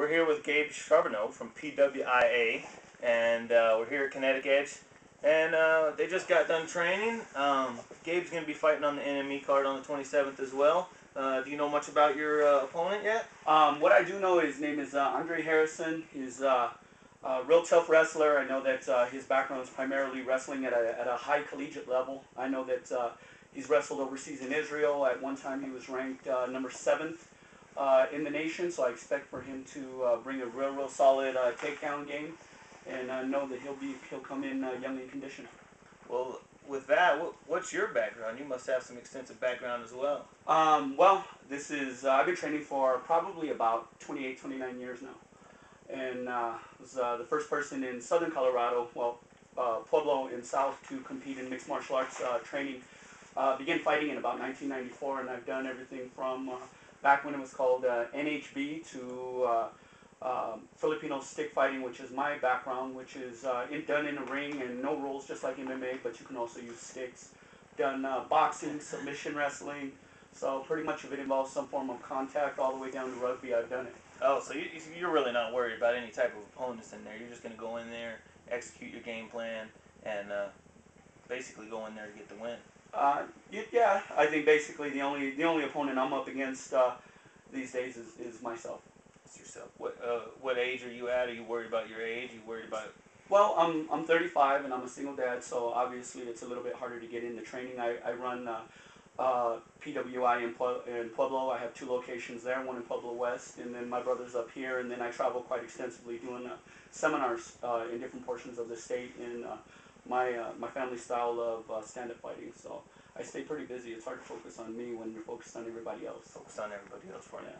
We're here with Gabe Charboneau from PWIA, and we're here at Kinetic Edge, and they just got done training. Gabe's going to be fighting on the NME card on the 27th as well. Do you know much about your opponent yet? What I do know, his name is Andre Harrison. He's a real tough wrestler. I know that his background is primarily wrestling at a high collegiate level. I know that he's wrestled overseas in Israel. At one time he was ranked number 7th in the nation, so I expect for him to bring a real solid takedown game, and I know that he'll come in young and conditioned. Well, with that, what's your background? You must have some extensive background as well. Well, this is I've been training for probably about 28, 29 years now, and was the first person in southern Colorado, Pueblo in south, to compete in mixed martial arts training. Began fighting in about 1994, and I've done everything from back when it was called NHB to Filipino stick fighting, which is my background, which is done in a ring and no rules, just like MMA, but you can also use sticks. Done boxing, submission wrestling, so pretty much if it involves some form of contact, all the way down to rugby, I've done it. Oh, so you're really not worried about any type of opponents in there. You're just going to go in there, execute your game plan, and basically go in there to get the win. Yeah, I think basically the only opponent I'm up against these days is myself. It's yourself. What age are you at? Are you worried about your age? Are you worried about? Well, I'm 35 and I'm a single dad, so obviously it's a little bit harder to get into training. I run PWI in Pueblo. I have 2 locations there, one in Pueblo West, and then my brother's up here, and then I travel quite extensively doing seminars in different portions of the state in my family style of stand-up fighting. So I stay pretty busy. It's hard to focus on me when you're focused on everybody else. Focus on everybody else for you.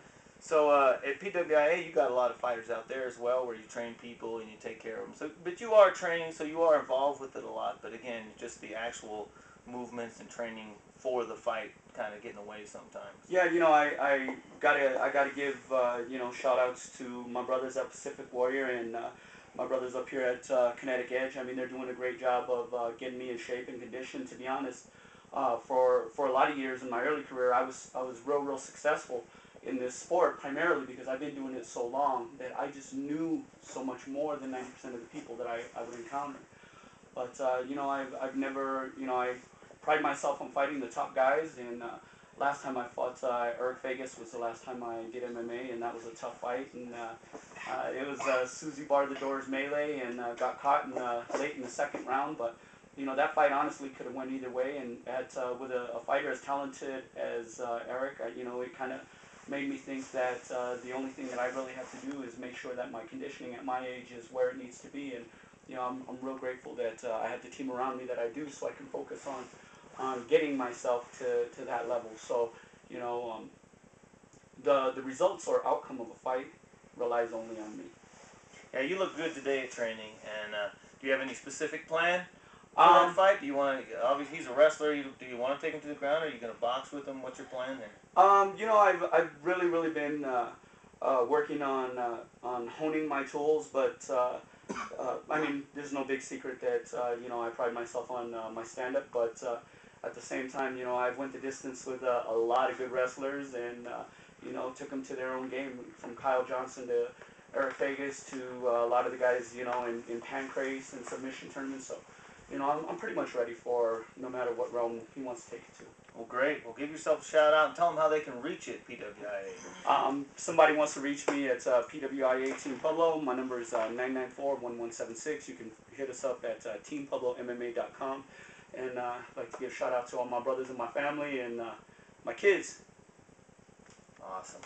So at PWIA, you got a lot of fighters out there as well, where you train people and you take care of them. So, but you are training, so you are involved with it a lot. But again, just the actual movements and training for the fight kind of getting away sometimes. Yeah, I gotta give shout outs to my brothers at Pacific Warrior and my brothers up here at Kinetic Edge. I mean, they're doing a great job of getting me in shape and condition. To be honest, for a lot of years in my early career, I was real successful in this sport, primarily because I've been doing it so long that I just knew so much more than 90% of the people that I would encounter. But I've never, I pride myself on fighting the top guys, and last time I fought Eric Vegas was the last time I did MMA, and that was a tough fight, and it was Susie barred the doors melee and got caught late in the second round. But that fight honestly could have went either way, and with a fighter as talented as Eric, it kind of made me think that the only thing that I really have to do is make sure that my conditioning at my age is where it needs to be, and I'm real grateful that I have the team around me that I do, so I can focus on getting myself to that level. So the results or outcome of a fight relies only on me. Yeah, you look good today at training, and do you have any specific plan for that fight? Do you want to? Obviously, he's a wrestler. Do you want to take him to the ground, or are you going to box with him? What's your plan there? I've really been working on honing my tools, but I mean, there's no big secret that I pride myself on my stand-up, but at the same time, I've went the distance with a lot of good wrestlers, and took them to their own game, from Kyle Johnson to Eric Vegas to a lot of the guys in pancrase and submission tournaments. So I'm pretty much ready for no matter what realm he wants to take it to. Well, great. Well, give yourself a shout out and tell them how they can reach you at PWIA. Somebody wants to reach me at PWIA Team Pueblo. My number is 994-1176. You can hit us up at teampueblomma.com. And I'd like to give a shout out to all my brothers and my family and my kids. Awesome.